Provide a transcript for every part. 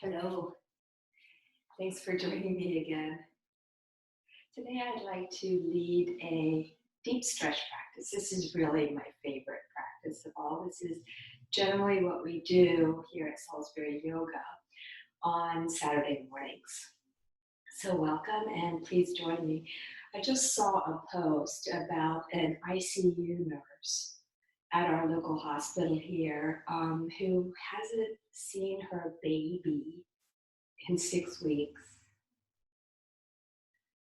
Hello, thanks for joining me again. Today I'd like to lead a deep stretch practice. This is really my favorite practice of all. This is generally what we do here at Salisbury Yoga on Saturday mornings. So welcome and please join me. I just saw a post about an ICU nurse at our local hospital here who hasn't seen her baby in 6 weeks.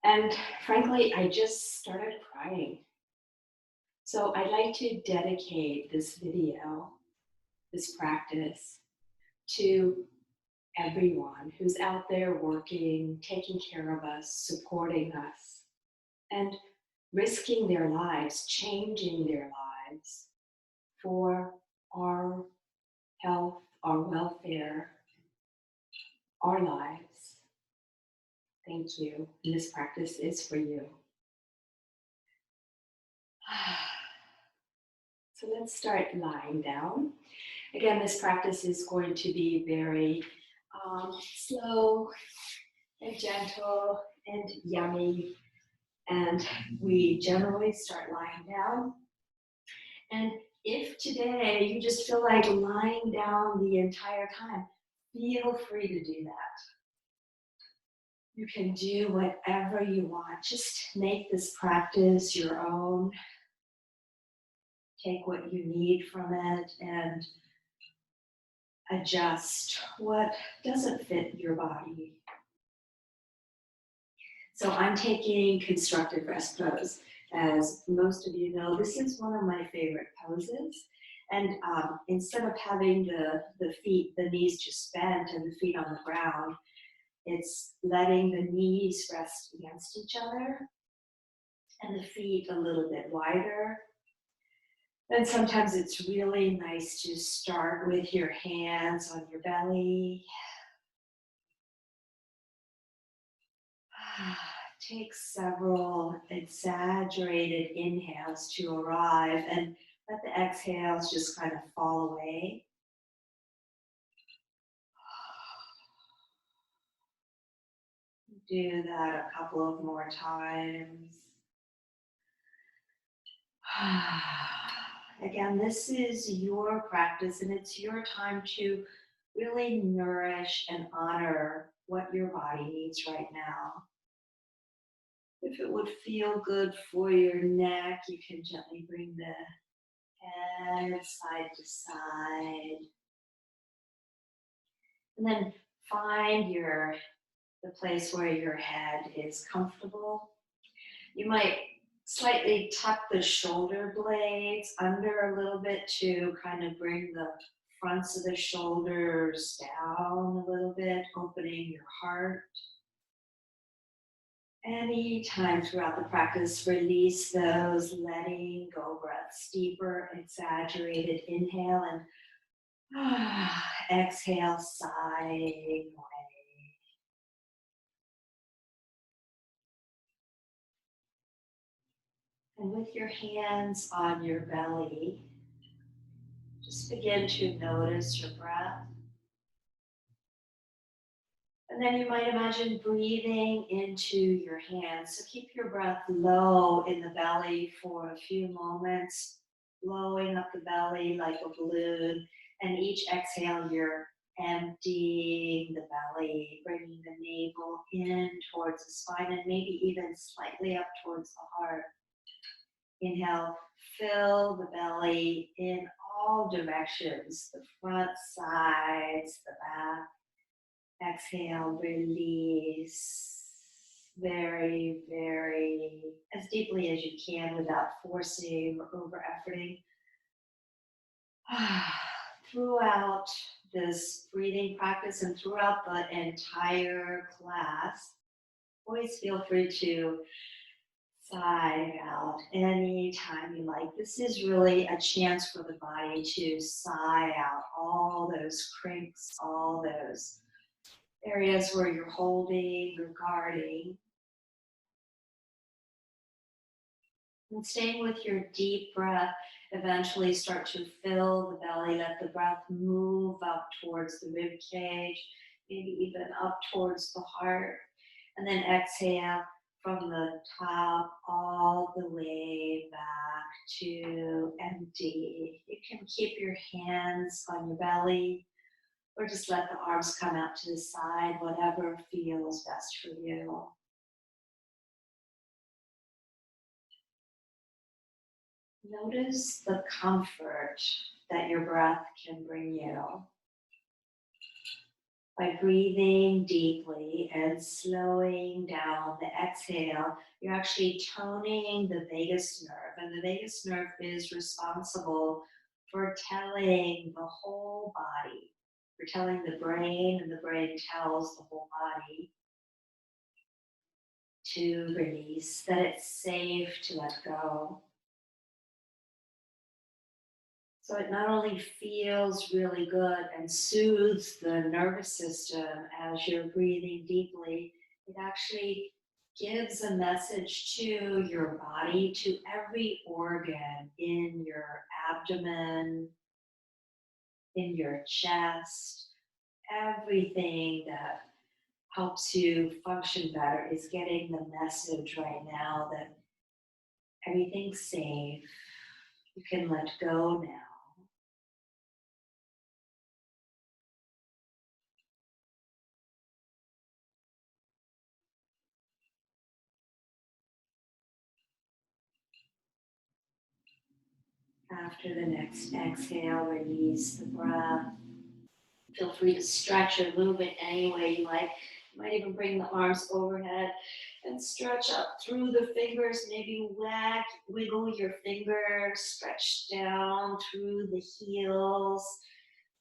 And frankly, I just started crying. So I'd like to dedicate this video, this practice, to everyone who's out there working, taking care of us, supporting us, and risking their lives, changing their lives for our health, our welfare, our lives. Thank you. And this practice is for you. So let's start lying down. Again, this practice is going to be very slow and gentle and yummy. And we generally start lying down. And if today you just feel like lying down the entire time, feel free to do that. You can do whatever you want. Just make this practice your own. Take what you need from it and adjust what doesn't fit your body. So I'm taking constructed rest pose. As most of you know, this is one of my favorite poses. And instead of having the feet, the knees just bent and the feet on the ground, it's letting the knees rest against each other and the feet a little bit wider. And sometimes it's really nice to start with your hands on your belly. Take several exaggerated inhales to arrive and let the exhales just kind of fall away. Do that a couple of more times. Again, this is your practice and it's your time to really nourish and honor what your body needs right now. If it would feel good for your neck, you can gently bring the head side to side. And then find the place where your head is comfortable. You might slightly tuck the shoulder blades under a little bit to kind of bring the fronts of the shoulders down a little bit, opening your heart. Any time throughout the practice, release those letting go breaths. Deeper, exaggerated inhale and exhale, sighing away. And with your hands on your belly, just begin to notice your breath. And then you might imagine breathing into your hands. So keep your breath low in the belly for a few moments, blowing up the belly like a balloon. And each exhale, you're emptying the belly, bringing the navel in towards the spine and maybe even slightly up towards the heart. Inhale, fill the belly in all directions, the front, sides, the back. Exhale, release very, very, as deeply as you can without forcing or over-efforting. Throughout this breathing practice and throughout the entire class, always feel free to sigh out anytime you like. This is really a chance for the body to sigh out all those crinks, all those areas where you're holding or guarding. And staying with your deep breath, eventually start to fill the belly, let the breath move up towards the rib cage. maybe even up towards the heart. And then exhale from the top all the way back to empty. You can keep your hands on your belly or just let the arms come out to the side, whatever feels best for you. Notice the comfort that your breath can bring you. By breathing deeply and slowing down the exhale, you're actually toning the vagus nerve. And the vagus nerve is responsible for telling the whole body, for telling the brain, and the brain tells the whole body to release, that it's safe to let go. So it not only feels really good and soothes the nervous system as you're breathing deeply, it actually gives a message to your body, to every organ in your abdomen, in your chest. Everything that helps you function better is getting the message right now that everything's safe. You can let go now. After the next exhale, release the breath. Feel free to stretch or move it any way you like. You might even bring the arms overhead and stretch up through the fingers. Maybe wiggle your fingers, stretch down through the heels.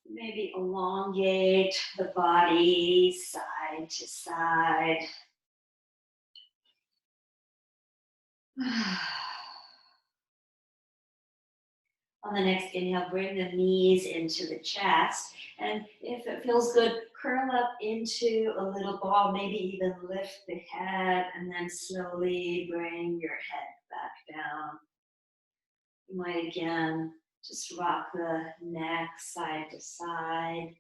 Maybe elongate the body side to side. On the next inhale, bring the knees into the chest. And if it feels good, curl up into a little ball, maybe even lift the head and then slowly bring your head back down. You might again just rock the neck side to side.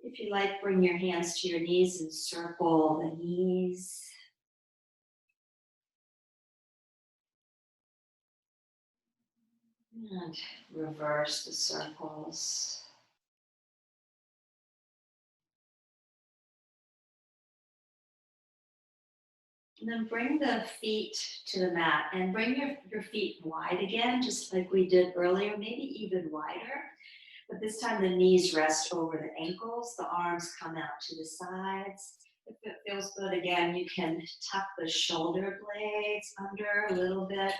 If you like, bring your hands to your knees and circle the knees. And reverse the circles. And then bring the feet to the mat and bring your feet wide again, just like we did earlier, maybe even wider. But this time the knees rest over the ankles, the arms come out to the sides. If it feels good, again, you can tuck the shoulder blades under a little bit,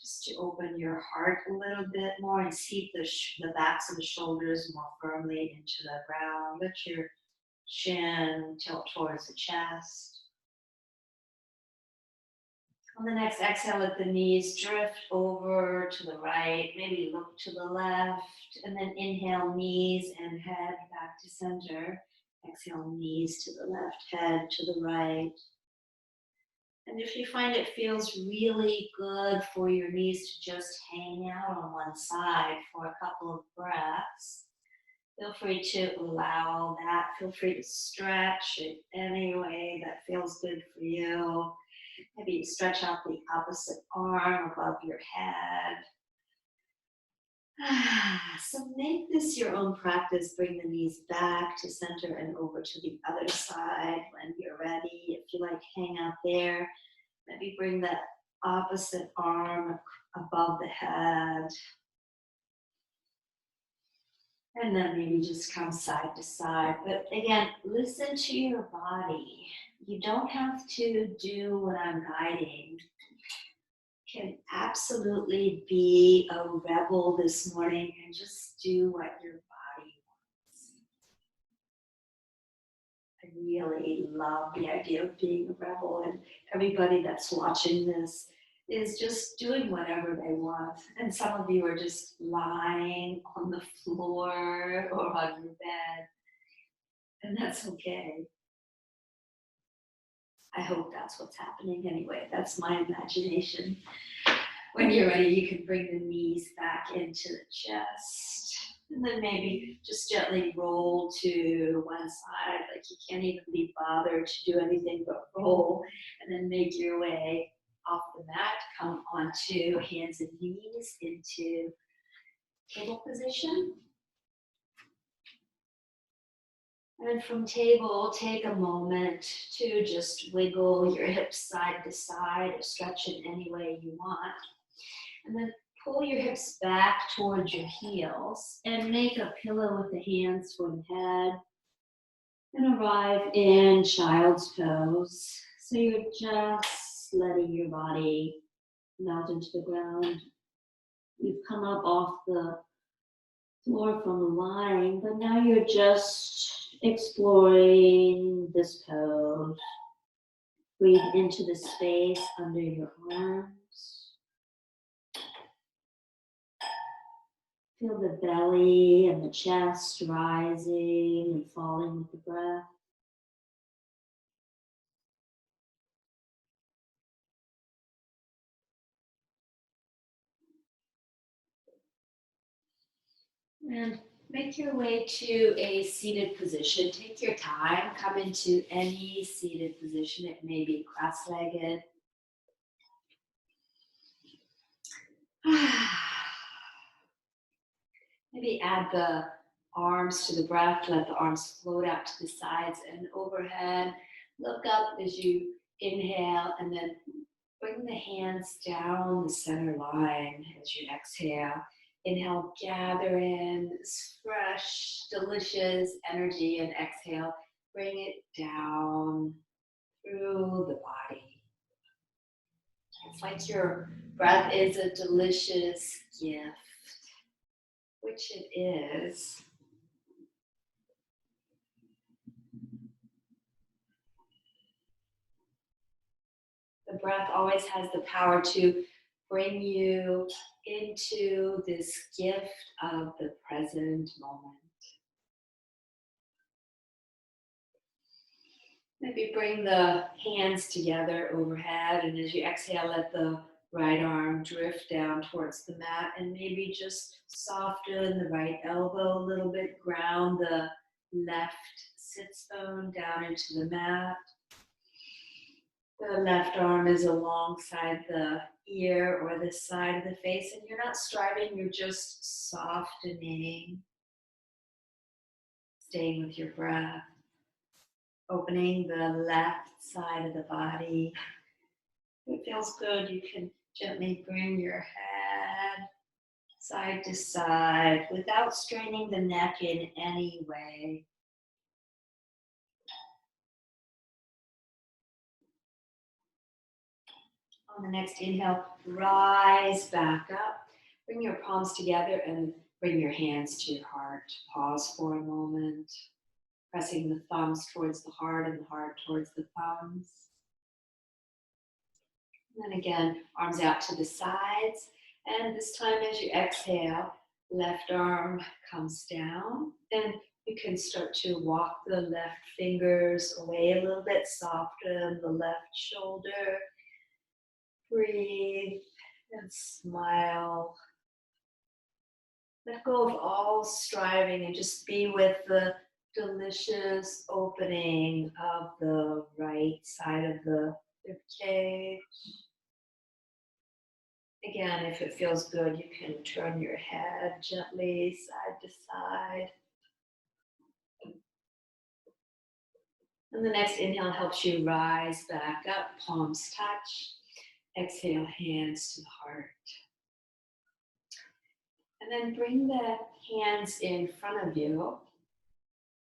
just to open your heart a little bit more and seat the backs of the shoulders more firmly into the ground. Let your chin tilt towards the chest. On the next exhale, let the knees drift over to the right, maybe look to the left, and then inhale, knees and head back to center. Exhale, knees to the left, head to the right. And if you find it feels really good for your knees to just hang out on one side for a couple of breaths, feel free to allow that. Feel free to stretch it any way that feels good for you. Maybe stretch out the opposite arm above your head. So make this your own practice. Bring the knees back to center and over to the other side when you're ready. If you like, hang out there. Maybe bring that opposite arm above the head. And then maybe just come side to side. But again, listen to your body. You don't have to do what I'm guiding. You can absolutely be a rebel this morning and just do what your body wants. I really love the idea of being a rebel, and everybody that's watching this is just doing whatever they want. And some of you are just lying on the floor or on your bed, and that's okay. I hope that's what's happening anyway. That's my imagination. When you're ready, you can bring the knees back into the chest. And then maybe just gently roll to one side, like you can't even be bothered to do anything but roll. And then make your way off the mat, come onto hands and knees into table position. And from table, take a moment to just wiggle your hips side to side or stretch in any way you want. And then pull your hips back towards your heels and make a pillow with the hands for the head. And arrive in child's pose. So you're just letting your body melt into the ground. You've come up off the floor from the line, but now you're just exploring this pose. Breathe into the space under your arms. Feel the belly and the chest rising and falling with the breath. And make your way to a seated position. Take your time. Come into any seated position. It may be cross-legged. Maybe add the arms to the breath. Let the arms float out to the sides and overhead. Look up as you inhale and then bring the hands down the center line as you exhale. Inhale, gather in this fresh, delicious energy, and exhale, bring it down through the body. It's like your breath is a delicious gift, which it is. The breath always has the power to bring you into this gift of the present moment. Maybe bring the hands together overhead, and as you exhale, let the right arm drift down towards the mat, and maybe just soften the right elbow a little bit, ground the left sits bone down into the mat. The left arm is alongside the ear or the side of the face, and you're not striving, you're just softening, staying with your breath, opening the left side of the body. If it feels good, you can gently bring your head side to side without straining the neck in any way. On the next inhale, rise back up. Bring your palms together and bring your hands to your heart. Pause for a moment, pressing the thumbs towards the heart and the heart towards the thumbs. And then again, arms out to the sides. And this time as you exhale, left arm comes down. And you can start to walk the left fingers away a little bit, soften the left shoulder. Breathe and smile. Let go of all striving and just be with the delicious opening of the right side of the rib cage. Again, if it feels good, you can turn your head gently side to side. And the next inhale helps you rise back up, palms touch. Exhale, hands to the heart. And then bring the hands in front of you.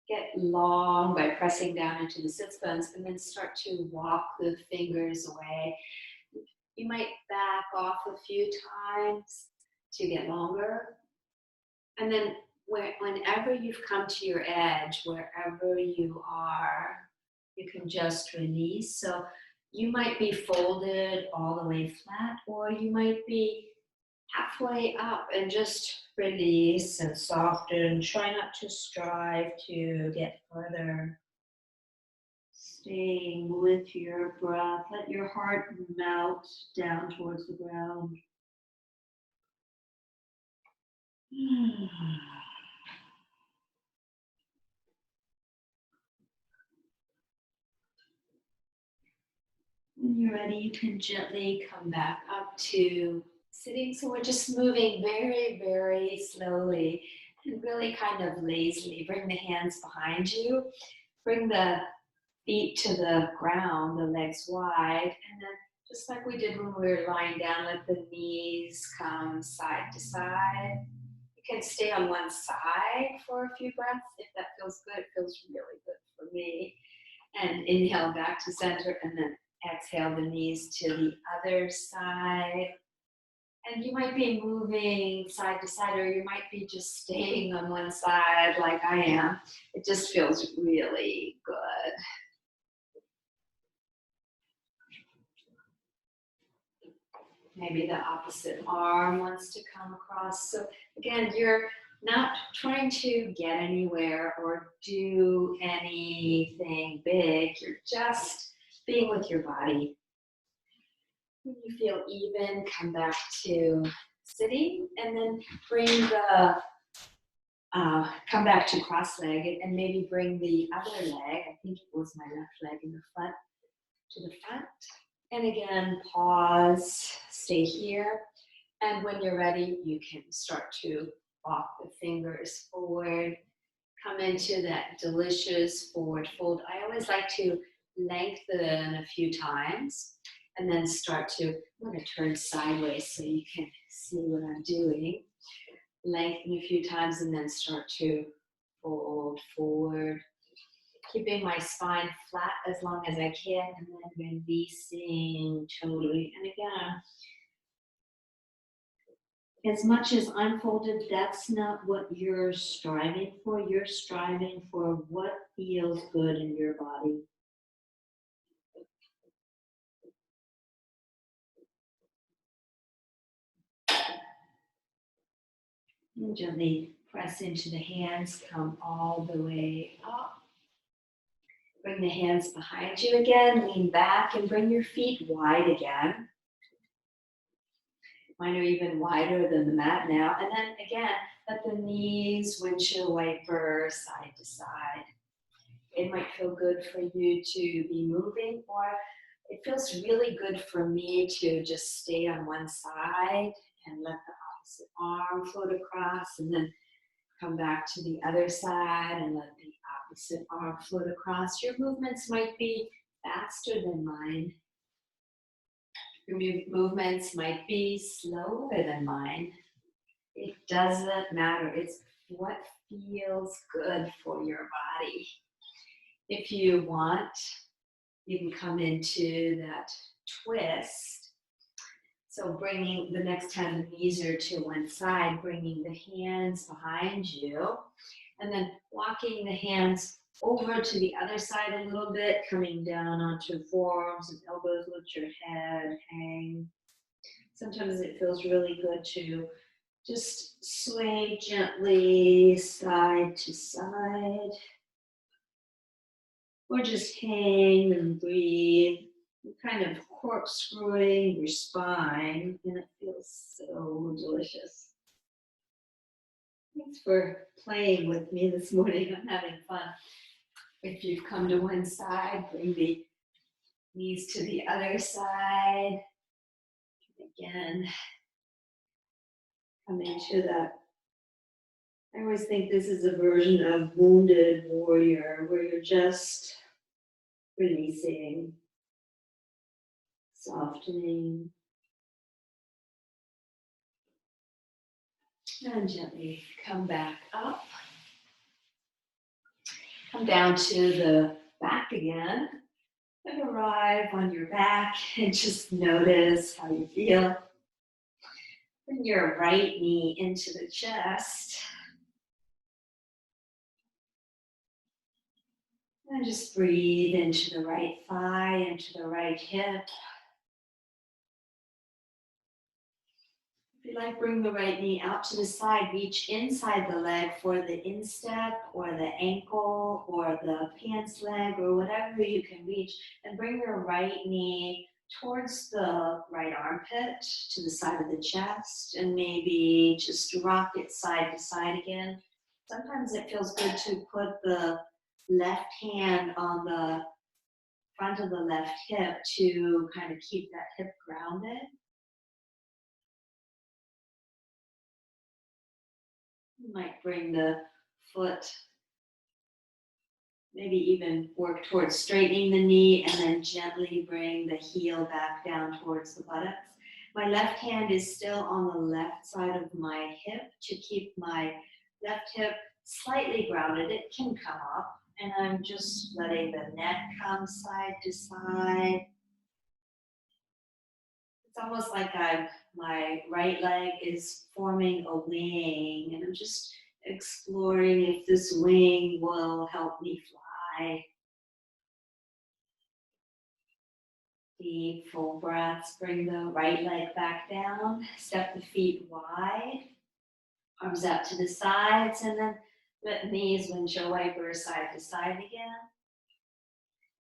Get long by pressing down into the sits bones and then start to walk the fingers away. You might back off a few times to get longer. And then whenever you've come to your edge, wherever you are, you can just release. So you might be folded all the way flat, or you might be halfway up and just release and soften. Try not to strive to get further. Staying with your breath. Let your heart melt down towards the ground. When you're ready, you can gently come back up to sitting. So we're just moving very, very slowly and really kind of lazily. Bring the hands behind you. Bring the feet to the ground, the legs wide. And then just like we did when we were lying down, let the knees come side to side. You can stay on one side for a few breaths if that feels good. It feels really good for me. And inhale back to center and then exhale the knees to the other side. And you might be moving side to side, or you might be just staying on one side like I am. It just feels really good. Maybe the opposite arm wants to come across. So again, you're not trying to get anywhere or do anything big. You're just being with your body. When you feel even, come back to sitting and then bring the, come back to cross-legged and maybe bring the other leg, I think it was my left leg in the front, to the front. And again, pause, stay here. And when you're ready, you can start to walk the fingers forward. Come into that delicious forward fold. I always like to lengthen a few times and then start to, I'm going to turn sideways so you can see what I'm doing. Lengthen a few times and then start to fold forward. Keeping my spine flat as long as I can and then releasing totally. And again, as much as unfolded, that's not what you're striving for. You're striving for what feels good in your body. And gently press into the hands, come all the way up. Bring the hands behind you again, lean back and bring your feet wide again. Mine are even wider than the mat now. And then again, let the knees windshield wiper side to side. It might feel good for you to be moving, or it feels really good for me to just stay on one side and let the opposite arm float across and then come back to the other side and let the opposite arm float across. Your movements might be faster than mine. Your movements might be slower than mine. It doesn't matter. It's what feels good for your body. If you want, you can come into that twist. So bringing the next time the knees are to one side, bringing the hands behind you, and then walking the hands over to the other side a little bit, coming down onto forearms and elbows, let your head hang. Sometimes it feels really good to just sway gently side to side, or just hang and breathe. You're kind of corkscrewing your spine, and it feels so delicious. Thanks for playing with me this morning. I'm having fun. If you've come to one side, bring the knees to the other side. Again, come into that. I always think this is a version of Wounded Warrior, where you're just releasing, softening, and gently come back up. Come down to the back again and arrive on your back and just notice how you feel. Bring your right knee into the chest. And just breathe into the right thigh, into the right hip. If you like, bring the right knee out to the side, reach inside the leg for the instep or the ankle or the pants leg or whatever you can reach, and bring your right knee towards the right armpit to the side of the chest, and maybe just rock it side to side again. Sometimes it feels good to put the left hand on the front of the left hip to kind of keep that hip grounded. You might bring the foot, maybe even work towards straightening the knee and then gently bring the heel back down towards the buttocks. My left hand is still on the left side of my hip to keep my left hip slightly grounded. It can come up, and I'm just letting the neck come side to side. It's almost like my right leg is forming a wing, and I'm just exploring if this wing will help me fly. Deep, full breaths. Bring the right leg back down. Step the feet wide. Arms out to the sides, and then let knees windshield wiper side to side again.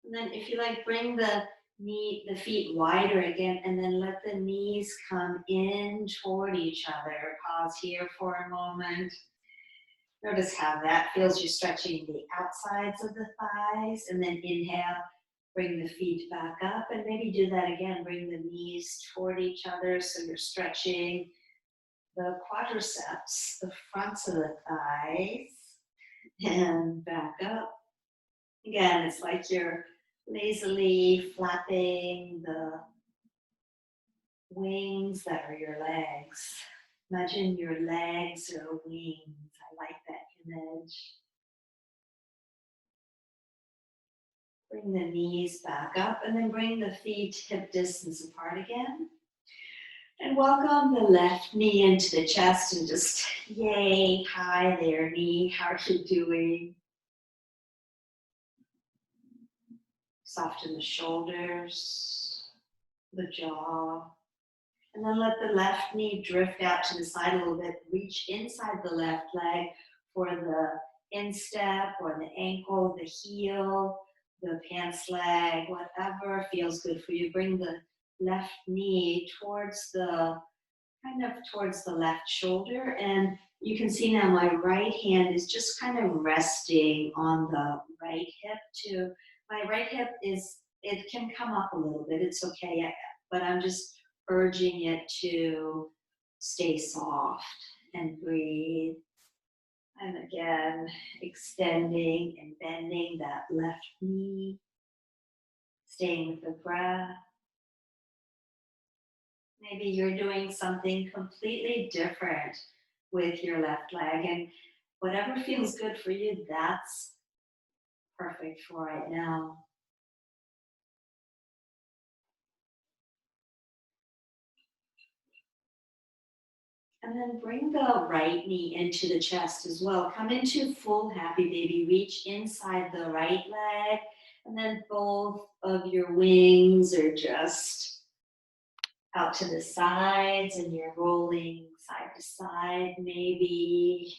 And then if you like, bring the feet wider again, and then let the knees come in toward each other. Pause here for a moment. Notice how that feels. You're stretching the outsides of the thighs, and then inhale, bring the feet back up, and maybe do that again. Bring the knees toward each other so you're stretching the quadriceps, the fronts of the thighs, and back up. Again, it's like you're lazily flapping the wings that are your legs. Imagine your legs are wings. I like that image. Bring the knees back up, and then bring the feet hip distance apart again. And welcome the left knee into the chest, and just, yay, hi there, knee. How are you doing? Soften the shoulders, the jaw. And then let the left knee drift out to the side a little bit. Reach inside the left leg for the instep or the ankle, the heel, the pants leg, whatever feels good for you. Bring the left knee towards the left shoulder. And you can see now my right hand is just kind of resting on the right hip too. My right hip it can come up a little bit. It's okay, but I'm just urging it to stay soft and breathe. And again, extending and bending that left knee, staying with the breath. Maybe you're doing something completely different with your left leg, and whatever feels good for you, that's perfect for right now. And then bring the right knee into the chest as well. Come into full happy baby. Reach inside the right leg, and then both of your wings are just out to the sides, and you're rolling side to side. Maybe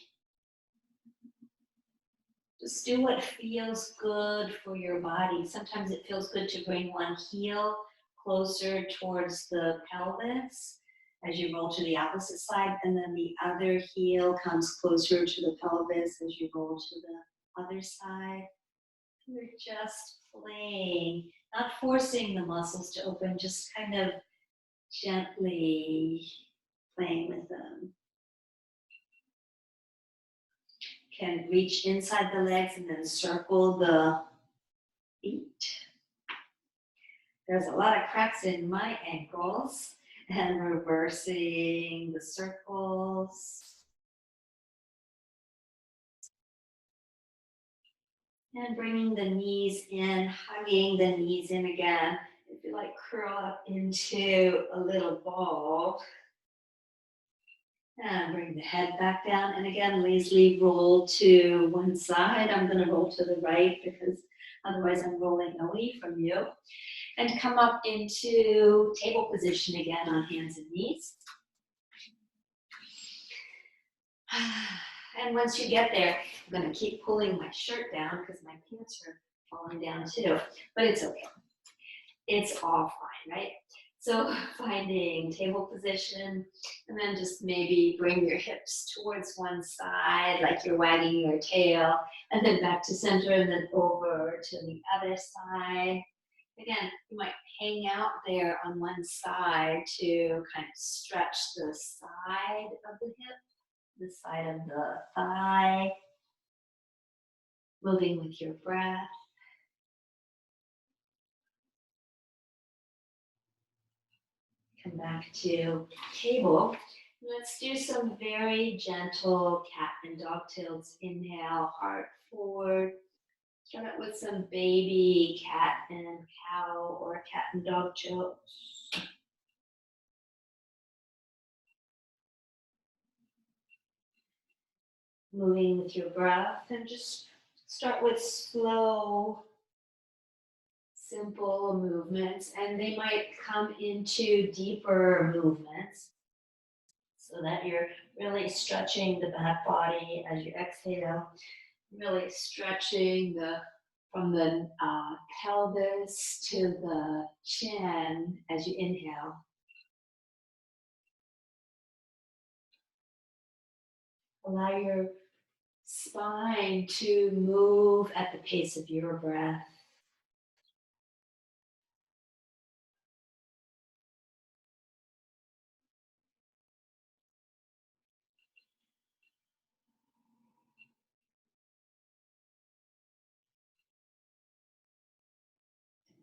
just do what feels good for your body. Sometimes it feels good to bring one heel closer towards the pelvis as you roll to the opposite side, and then the other heel comes closer to the pelvis as you roll to the other side. You're just playing, not forcing the muscles to open, just kind of gently playing with them. Can reach inside the legs and then circle the feet. There's a lot of cracks in my ankles, and reversing the circles. And bringing the knees in, hugging the knees in again. If you like, curl up into a little ball. And bring the head back down. And again, lazily roll to one side. I'm going to roll to the right because otherwise I'm rolling away from you. And come up into table position again on hands and knees. And once you get there, I'm going to keep pulling my shirt down because my pants are falling down too. But it's okay. It's all fine, right? So finding table position, and then just maybe bring your hips towards one side like you're wagging your tail, and then back to center, and then over to the other side. Again, you might hang out there on one side to kind of stretch the side of the hip, the side of the thigh, moving with your breath. Come back to table. Let's do some very gentle cat and dog tilts. Inhale, heart forward. Start out with some baby cat and cow or cat and dog tilts. Moving with your breath, and just start with slow, simple movements, and they might come into deeper movements so that you're really stretching the back body as you exhale, really stretching from the pelvis to the chin as you inhale. Allow your spine to move at the pace of your breath.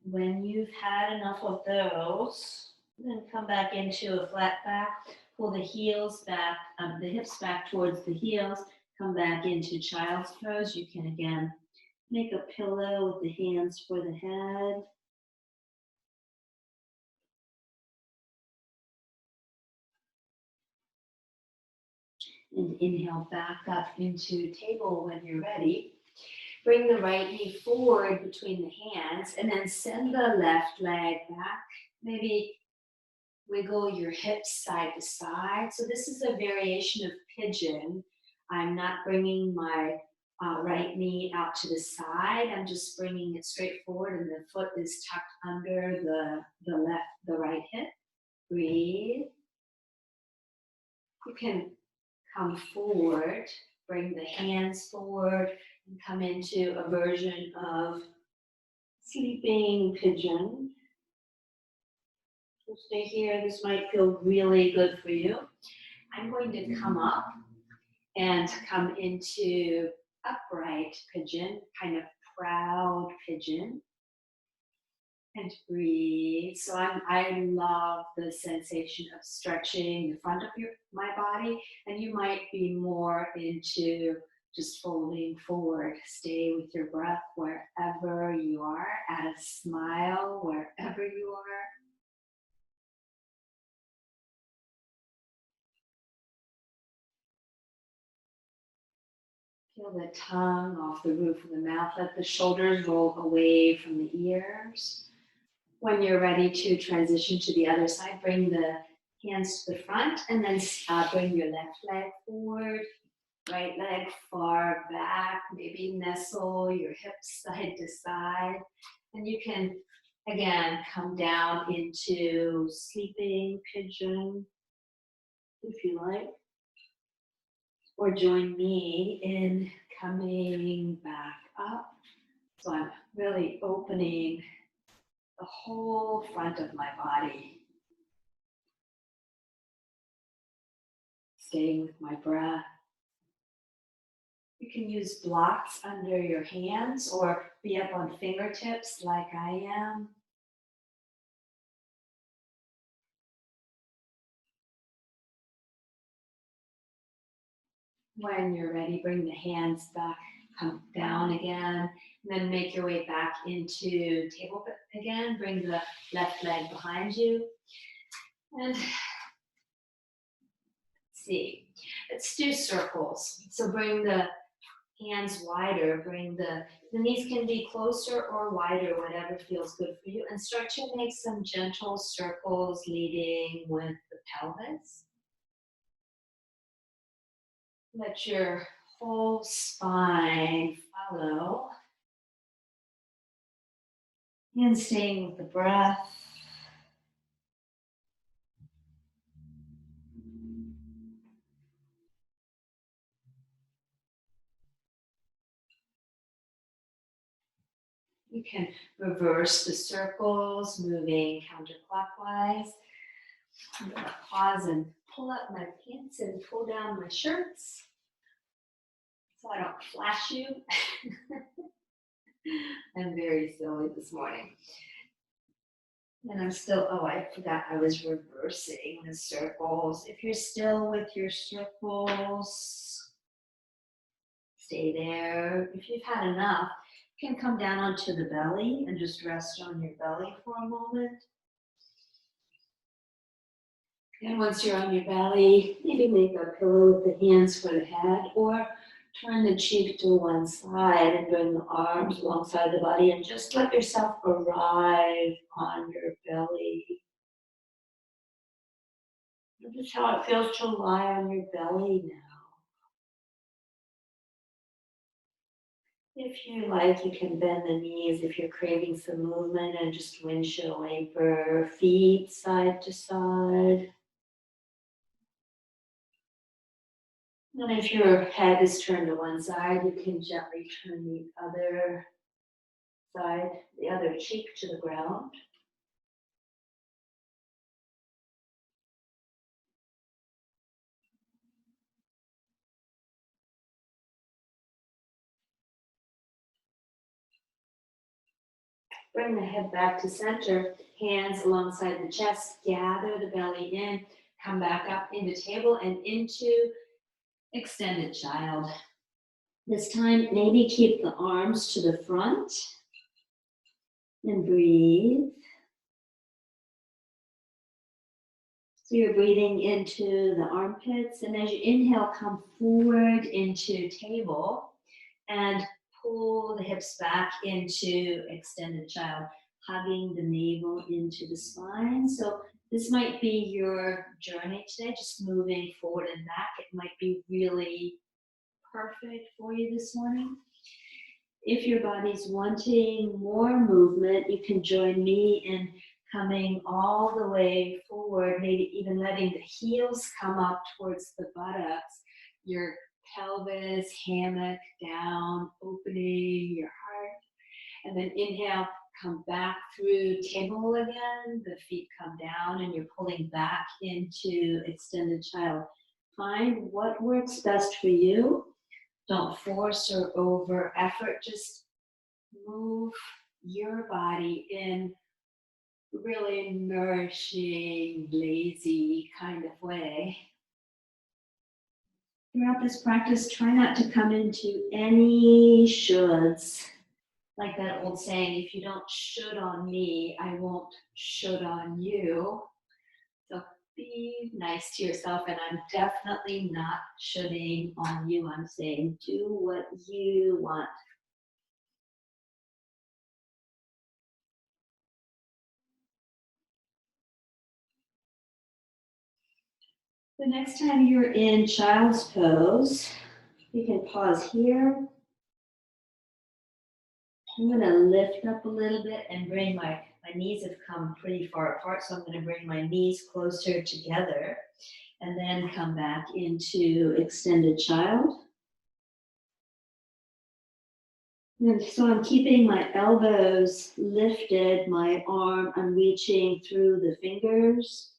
When you've had enough of those, then come back into a flat back. Pull the heels back, the hips back towards the heels. Come back into child's pose. You can again make a pillow with the hands for the head. And inhale back up into table when you're ready. Bring the right knee forward between the hands and then send the left leg back. Maybe wiggle your hips side to side. So this is a variation of pigeon. I'm not bringing my right knee out to the side. I'm just bringing it straight forward, and the foot is tucked under the right hip. Breathe. You can come forward, bring the hands forward, and come into a version of sleeping pigeon. So stay here. This might feel really good for you. I'm going to come up and come into upright pigeon, kind of proud pigeon. And breathe. So I love the sensation of stretching the front of my body, and you might be more into just folding forward. Stay with your breath wherever you are. Add a smile wherever you are. Feel the tongue off the roof of the mouth. Let the shoulders roll away from the ears. When you're ready to transition to the other side, bring the hands to the front and then bring your left leg forward, right leg far back, maybe nestle your hips side to side. And you can, again, come down into sleeping pigeon if you like, or join me in coming back up. So I'm really opening the whole front of my body. Staying with my breath. You can use blocks under your hands or be up on fingertips like I am. When you're ready, bring the hands back, come down again, and then make your way back into table again. Bring the left leg behind you. And let's do circles. So bring the hands wider, bring the knees can be closer or wider, whatever feels good for you. And start to make some gentle circles leading with the pelvis. Let your whole spine follow. And staying with the breath. You can reverse the circles, moving counterclockwise. I'm going to pause and pull up my pants and pull down my shirts so I don't flash you. I'm very silly this morning. And I'm still, oh, I forgot I was reversing the circles. If you're still with your circles, stay there. If you've had enough, you can come down onto the belly and just rest on your belly for a moment. And once you're on your belly, maybe make a pillow with the hands for the head, or turn the cheek to one side and bring the arms alongside the body and just let yourself arrive on your belly. Notice how it feels to lie on your belly now. If you like, you can bend the knees if you're craving some movement and just windshield wiper feet side to side. And if your head is turned to one side, you can gently turn the other side, the other cheek to the ground. Bring the head back to center, hands alongside the chest, gather the belly in, come back up into table and into extended child. This time, maybe keep the arms to the front and breathe. So you're breathing into the armpits, and as you inhale, come forward into table and pull the hips back into extended child, hugging the navel into the spine. So this might be your journey today, just moving forward and back. It might be really perfect for you this morning. If your body's wanting more movement, you can join me in coming all the way forward, maybe even letting the heels come up towards the buttocks, your pelvis, hammock down, opening your heart. And then inhale, come back through table again. The feet come down and you're pulling back into extended child. Find what works best for you. Don't force or over effort. Just move your body in really nourishing, lazy kind of way. Throughout this practice, try not to come into any shoulds. Like that old saying, if you don't should on me, I won't should on you. So be nice to yourself, and I'm definitely not shoulding on you. I'm saying do what you want. The next time you're in child's pose, you can pause here. I'm going to lift up a little bit and bring my knees have come pretty far apart, so I'm going to bring my knees closer together and then come back into extended child. And so I'm keeping my elbows lifted, my arm, I'm reaching through the fingers.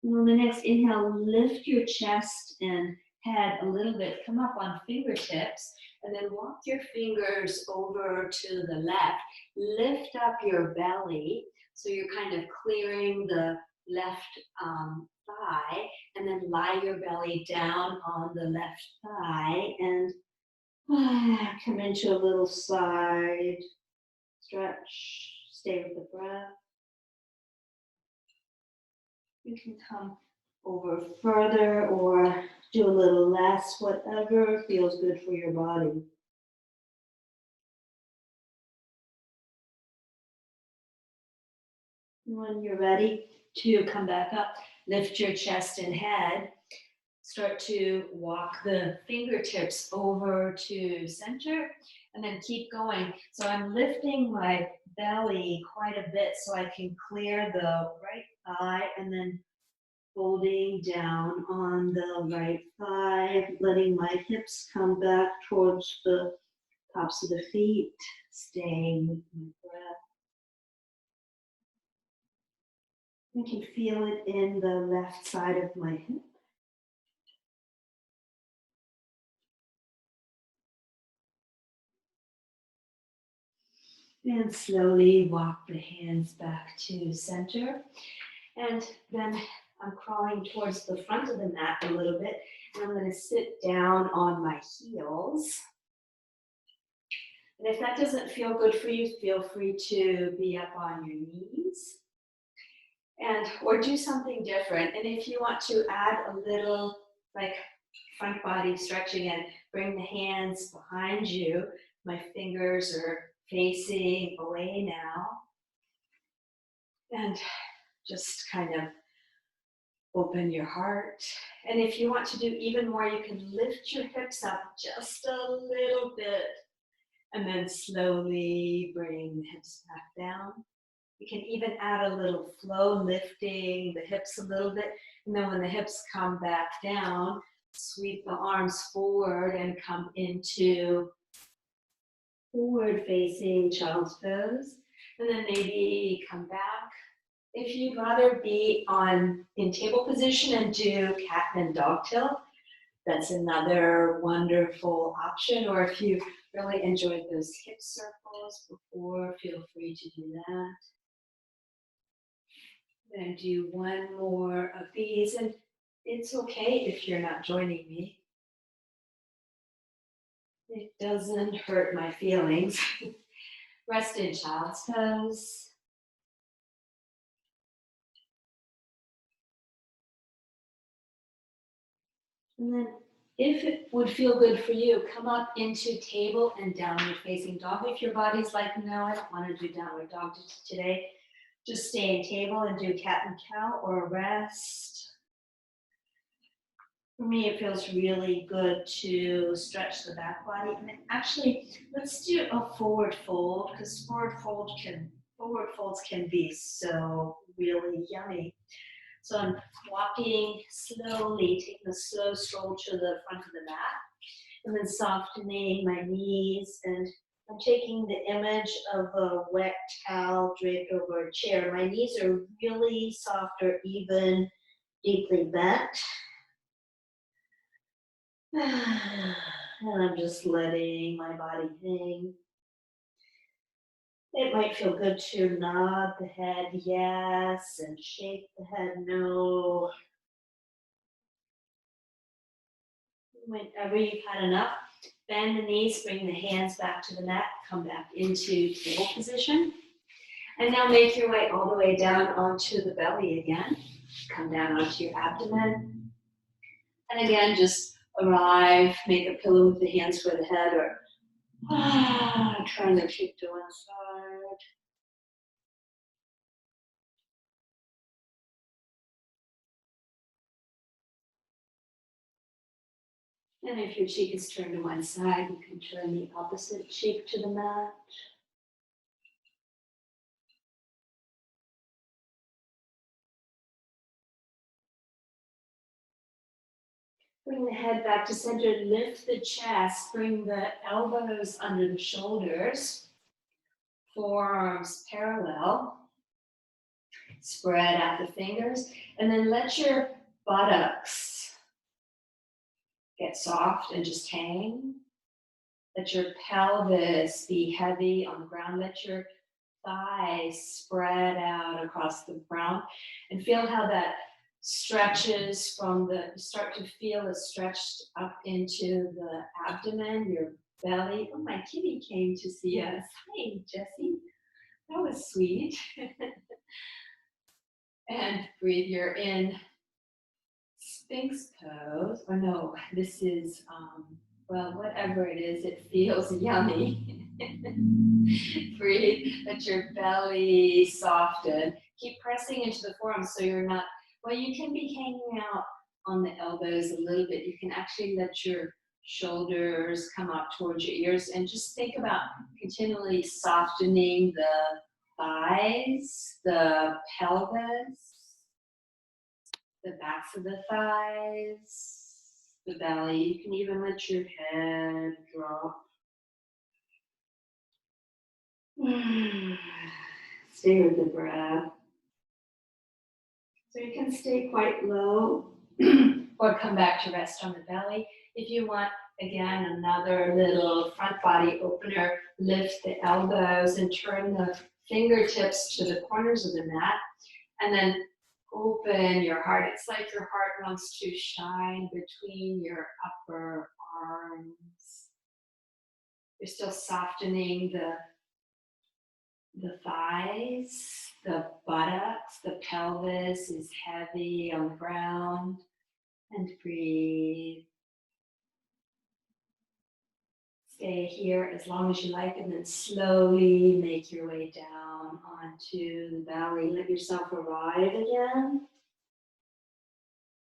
And on the next inhale, lift your chest and head a little bit, come up on fingertips, and then walk your fingers over to the left. Lift up your belly, so you're kind of clearing the left thigh, and then lie your belly down on the left thigh, and come into a little side stretch. Stay with the breath. You can come over further or do a little less, whatever feels good for your body. When you're ready to come back up, lift your chest and head. Start to walk the fingertips over to center and then keep going. So I'm lifting my belly quite a bit so I can clear the right thigh and then folding down on the right thigh, letting my hips come back towards the Tops of the feet, staying with my breath. I can feel it in the left side of my hip. And slowly walk the hands back to center. And then I'm crawling towards the front of the mat a little bit. And I'm going to sit down on my heels. And if that doesn't feel good for you, feel free to be up on your knees. Or do something different. And if you want to add a little like front body stretching and bring the hands behind you, my fingers are facing away now. And just kind of open your heart. And if you want to do even more, you can lift your hips up just a little bit and then slowly bring the hips back down. You can even add a little flow, lifting the hips a little bit. And then when the hips come back down, sweep the arms forward and come into forward facing child's pose. And then maybe come back. If you'd rather be in table position and do cat and dog tilt, that's another wonderful option. Or if you really enjoyed those hip circles before, feel free to do that. Then do one more of these, and it's okay if you're not joining me. It doesn't hurt my feelings. Rest in child's pose. And then if it would feel good for you, come up into table and downward facing dog. If your body's like, no, I don't want to do downward dog today, just stay in table and do cat and cow or rest. For me, it feels really good to stretch the back body. And actually, let's do a forward fold, because forward folds can be so really yummy. So I'm walking slowly, taking a slow stroll to the front of the mat, and then softening my knees. And I'm taking the image of a wet towel draped over a chair. My knees are really soft or even, deeply bent. And I'm just letting my body hang. It might feel good to nod the head yes and shake the head no. Whenever you've had enough, bend the knees, bring the hands back to the mat, come back into table position. And now make your way all the way down onto the belly again. Come down onto your abdomen. And again, just arrive, make a pillow with the hands for the head, or turn the cheek to one side. And if your cheek is turned to one side, you can turn the opposite cheek to the mat. Bring the head back to center, lift the chest, bring the elbows under the shoulders, forearms parallel, spread out the fingers, and then let your buttocks get soft and just hang. Let your pelvis be heavy on the ground. Let your thighs spread out across the ground, and feel how that stretches from you start to feel it stretched up into the abdomen, your belly. Oh, my kitty came to see us. Hi, Jessie. That was sweet. And breathe. You're in Sphinx pose. Or no, this is, well, whatever it is, it feels yummy. Breathe. Let your belly soften. Keep pressing into the forearms so you're not, well, you can be hanging out on the elbows a little bit. You can actually let your shoulders come up towards your ears, and just think about continually softening the thighs, the pelvis, the backs of the thighs, the belly. You can even let your head drop. Stay with the breath. So you can stay quite low or come back to rest on the belly. If you want, again, another little front body opener, lift the elbows and turn the fingertips to the corners of the mat. And then open your heart. It's like your heart wants to shine between your upper arms. You're still softening the thighs, the buttocks, the pelvis is heavy on the ground. And breathe. Stay here as long as you like, and then slowly make your way down onto the belly. Let yourself arrive again.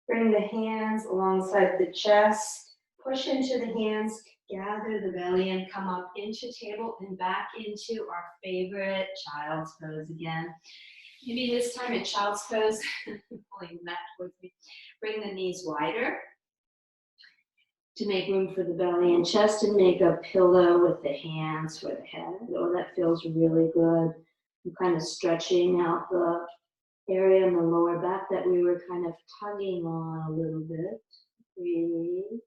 Bring the hands alongside the chest. Push into the hands. Gather the belly and come up into table and back into our favorite child's pose again. Maybe this time in child's pose, pulling the mat towards me. Bring the knees wider to make room for the belly and chest, and make a pillow with the hands for the head. Oh, that feels really good. I'm kind of stretching out the area in the lower back that we were kind of tugging on a little bit. Breathe.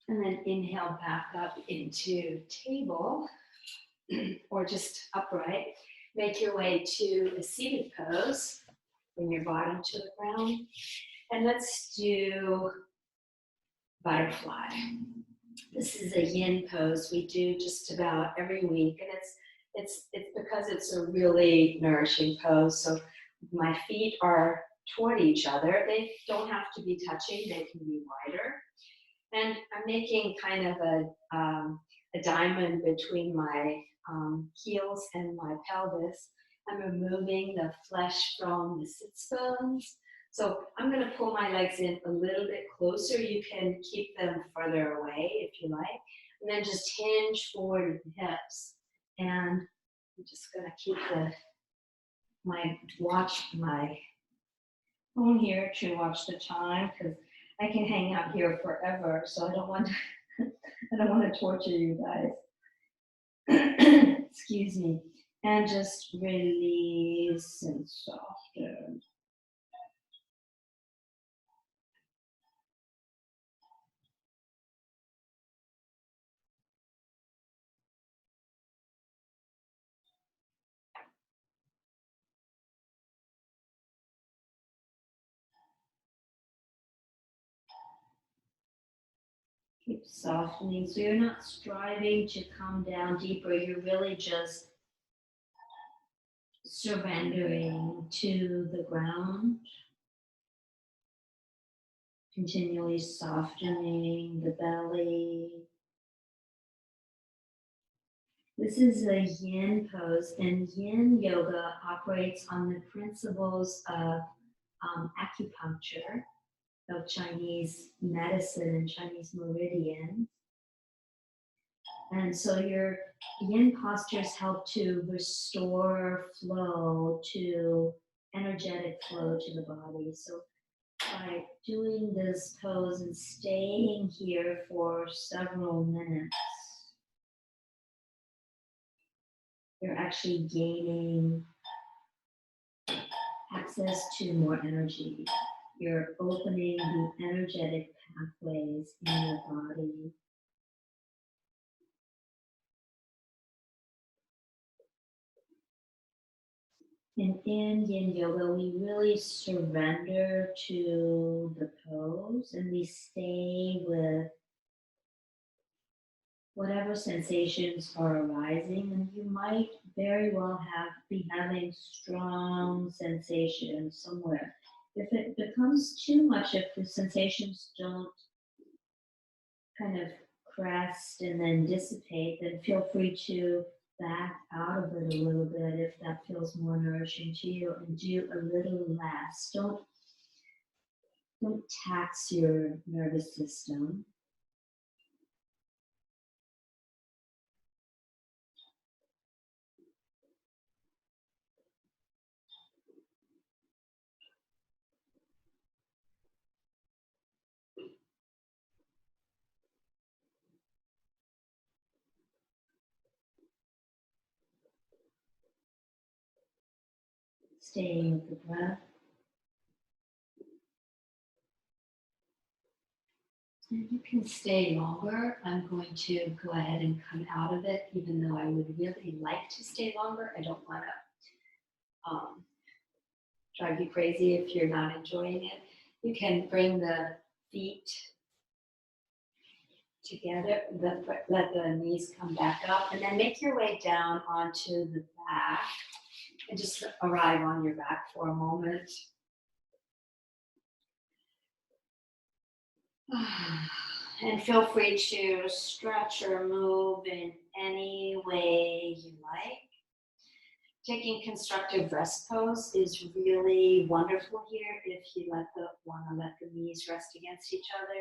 And then inhale back up into table or just upright. Make your way to a seated pose. Bring your bottom to the ground. And let's do butterfly. This is a yin pose we do just about every week, and it's because it's a really nourishing pose. So my feet are toward each other. They don't have to be touching, they can be wider. And I'm making kind of a diamond between my heels and my pelvis. I'm removing the flesh from the sits bones. So I'm going to pull my legs in a little bit closer. You can keep them further away if you like. And then just hinge forward at the hips. And I'm just going to keep watch my phone here to watch the time, because I can hang out here forever. So I don't want to torture you guys. Excuse me. And just release and soften. Keep softening. So you're not striving to come down deeper. You're really just surrendering to the ground. Continually softening the belly. This is a yin pose, and yin yoga operates on the principles of acupuncture, of Chinese medicine and Chinese meridians. And so your yin postures help to restore flow to energetic flow to the body. So by doing this pose and staying here for several minutes, you're actually gaining access to more energy. You're opening the energetic pathways in your body. And in yin yoga, we really surrender to the pose and we stay with whatever sensations are arising. And you might very well be having strong sensations somewhere. If it becomes too much, if the sensations don't kind of crest and then dissipate, then feel free to back out of it a little bit if that feels more nourishing to you, and do a little less. Don't tax your nervous system. Staying with the breath. And you can stay longer. I'm going to go ahead and come out of it, even though I would really like to stay longer. I don't want to drive you crazy if you're not enjoying it. You can bring the feet together, let the knees come back up, and then make your way down onto the back and just arrive on your back for a moment. And feel free to stretch or move in any way you like. Taking constructive rest pose is really wonderful here if you want to let the knees rest against each other.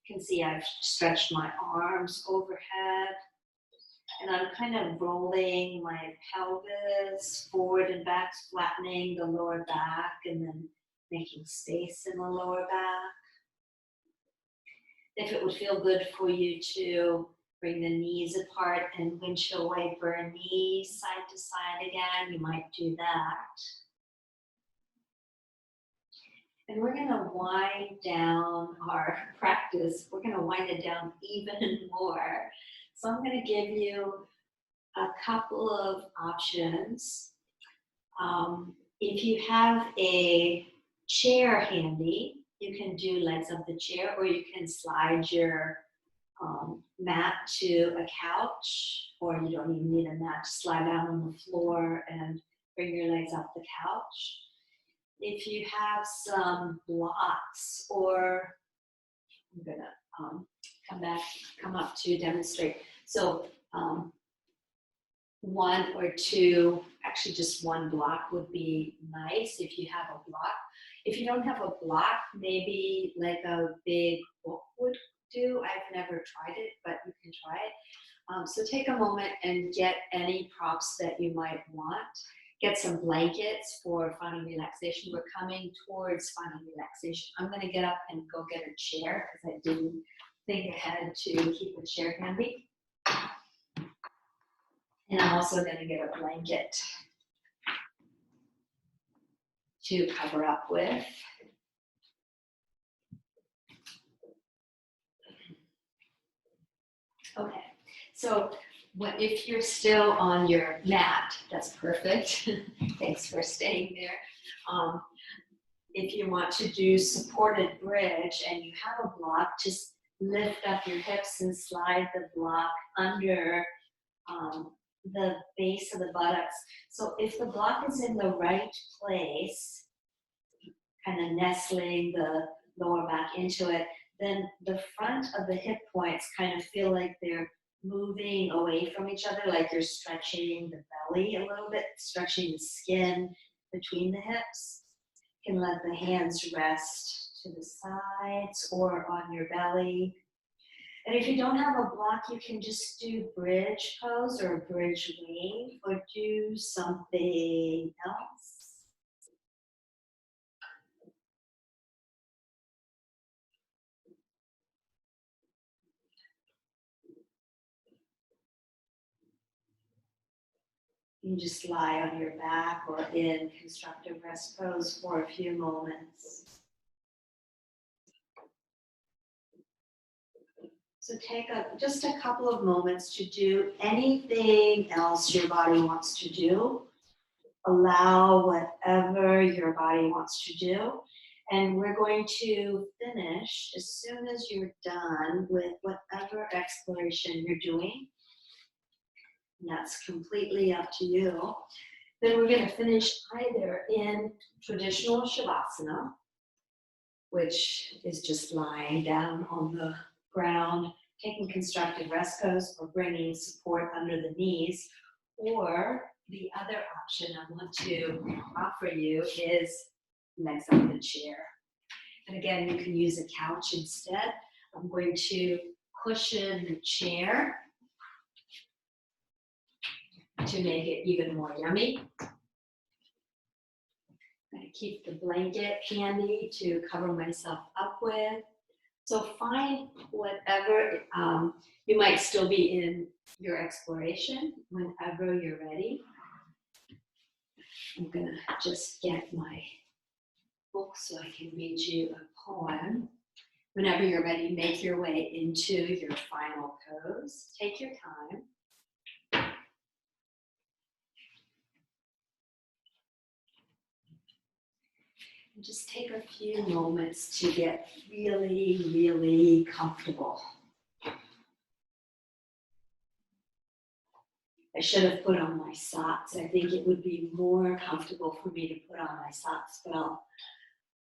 You can see I've stretched my arms overhead, and I'm kind of rolling my pelvis forward and back, flattening the lower back, and then making space in the lower back. If it would feel good for you to bring the knees apart and windshield wiper knees side to side again, you might do that. And we're going to wind down our practice. We're going to wind it down even more. So I'm going to give you a couple of options. If you have a chair handy, you can do legs up the chair, or you can slide your mat to a couch, or you don't even need a mat. Just slide down on the floor and bring your legs up the couch. If you have some blocks, or I'm gonna come up to demonstrate. So one or two, actually just one block would be nice if you have a block. If you don't have a block, maybe like a big book would do. I've never tried it, but you can try it. So take a moment and get any props that you might want. Get some blankets for final relaxation. We're coming towards final relaxation. I'm going to get up and go get a chair because I didn't think ahead to keep a chair handy. And I'm also going to get a blanket to cover up with. Okay, so if you're still on your mat, that's perfect. Thanks for staying there. If you want to do supported bridge and you have a block, just lift up your hips and slide the block under the base of the buttocks. So if the block is in the right place, kind of nestling the lower back into it, then the front of the hip points kind of feel like they're moving away from each other, like you're stretching the belly a little bit, stretching the skin between the hips. You can let the hands rest to the sides or on your belly. And if you don't have a block, you can just do bridge pose or bridge wave, or do something else. You can just lie on your back or in constructive rest pose for a few moments. So take just a couple of moments to do anything else your body wants to do. Allow whatever your body wants to do. And we're going to finish as soon as you're done with whatever exploration you're doing. And that's completely up to you. Then we're going to finish either in traditional Shavasana, which is just lying down on the ground, taking constructive rest pose, or bringing support under the knees. Or the other option I want to offer you is legs up the chair. And again, you can use a couch instead. I'm going to cushion the chair to make it even more yummy. I'm going to keep the blanket handy to cover myself up with. So find whatever, you might still be in your exploration whenever you're ready. I'm gonna just get my book so I can read you a poem. Whenever you're ready, make your way into your final pose. Take your time. And just take a few moments to get really, really comfortable. I should have put on my socks. I think it would be more comfortable for me to put on my socks, but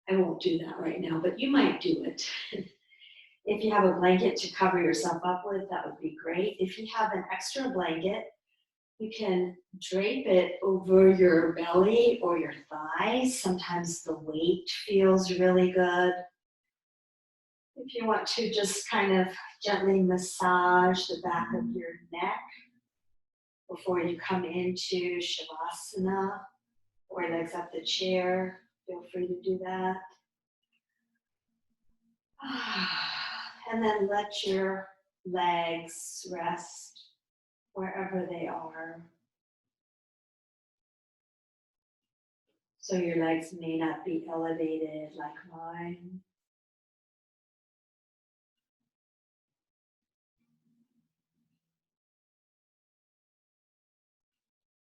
I won't do that right now, but you might do it. If you have a blanket to cover yourself up with, that would be great. If you have an extra blanket, you can drape it over your belly or your thighs. Sometimes the weight feels really good. If you want to just kind of gently massage the back of your neck before you come into Shavasana or legs up the chair, feel free to do that. And then let your legs rest wherever they are. So your legs may not be elevated like mine.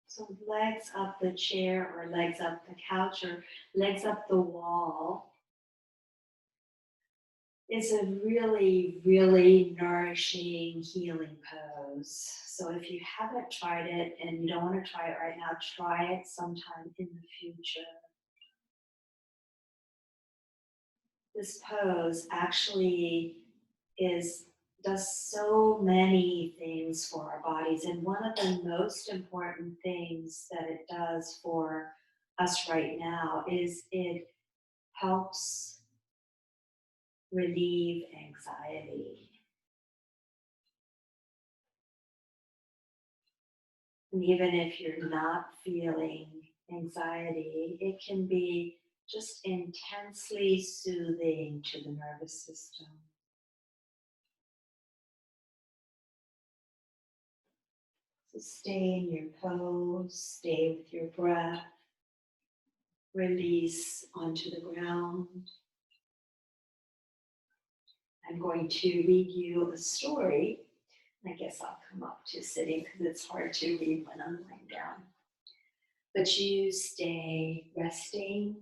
So legs up the chair or legs up the couch or legs up the wall is a really, really nourishing, healing pose. So if you haven't tried it and you don't want to try it right now, try it sometime in the future. This pose actually does so many things for our bodies. And one of the most important things that it does for us right now is it helps relieve anxiety. And even if you're not feeling anxiety, it can be just intensely soothing to the nervous system. So stay in your pose, stay with your breath, release onto the ground. I'm going to read you a story. I guess I'll come up to sitting because it's hard to read when I'm lying down. But you stay resting.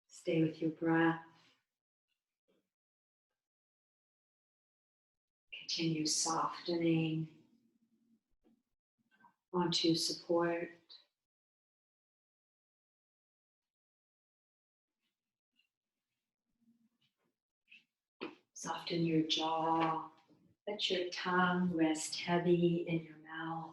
Stay with your breath. Continue softening onto support. Soften your jaw. Let your tongue rest heavy in your mouth.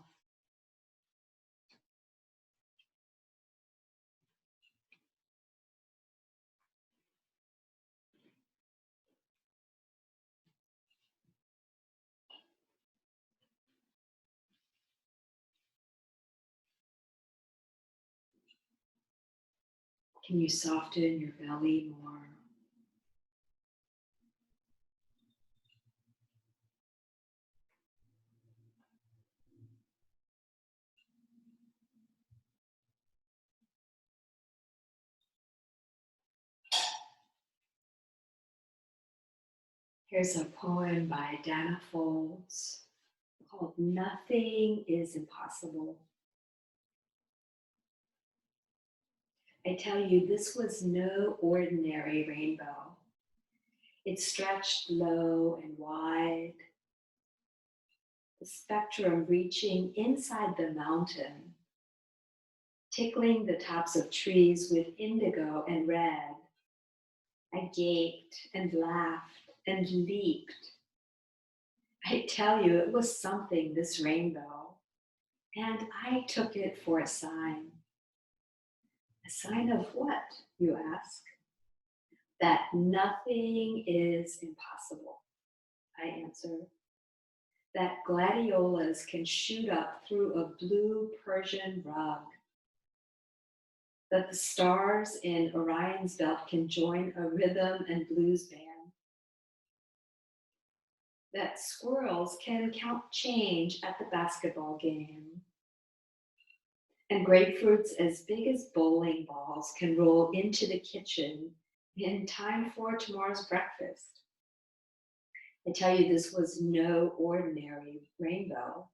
Can you soften your belly more? Here's a poem by Dana Folds called Nothing is Impossible. I tell you, this was no ordinary rainbow. It stretched low and wide, the spectrum reaching inside the mountain, tickling the tops of trees with indigo and red. I gaped and laughed and leaped. I tell you, it was something, this rainbow, and I took it for a sign. A sign of what, you ask? That nothing is impossible, I answer. That gladiolas can shoot up through a blue Persian rug. That the stars in Orion's belt can join a rhythm and blues band. that squirrels can count change at the basketball game. And grapefruits as big as bowling balls can roll into the kitchen in time for tomorrow's breakfast. I tell you, this was no ordinary rainbow.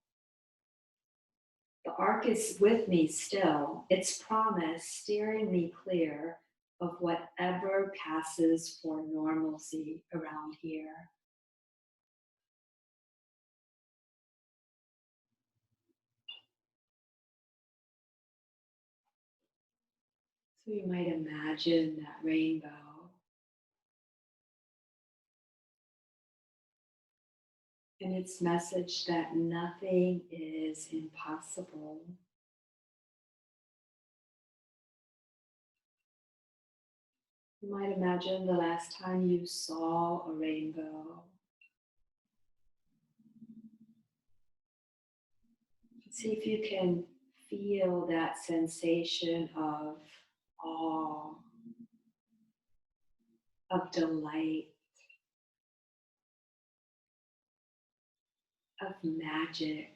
The arc is with me still, its promise steering me clear of whatever passes for normalcy around here. So you might imagine that rainbow and its message that nothing is impossible. You might imagine the last time you saw a rainbow. See if you can feel that sensation of awe, of delight, of magic.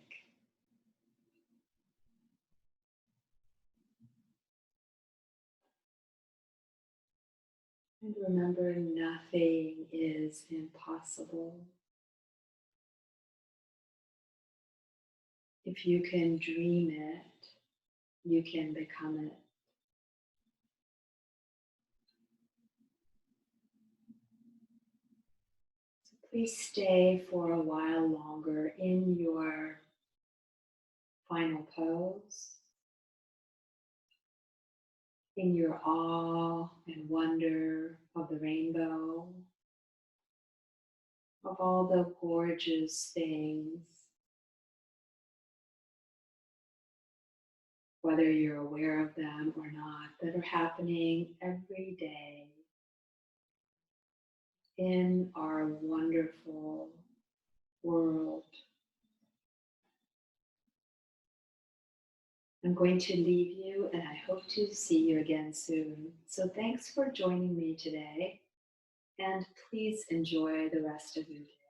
And remember, nothing is impossible. If you can dream it, you can become it. So please stay for a while longer in your final pose, in your awe and wonder of the rainbow, of all the gorgeous things, whether you're aware of them or not, that are happening every day in our wonderful world. I'm going to leave you and I hope to see you again soon. So thanks for joining me today and please enjoy the rest of your day.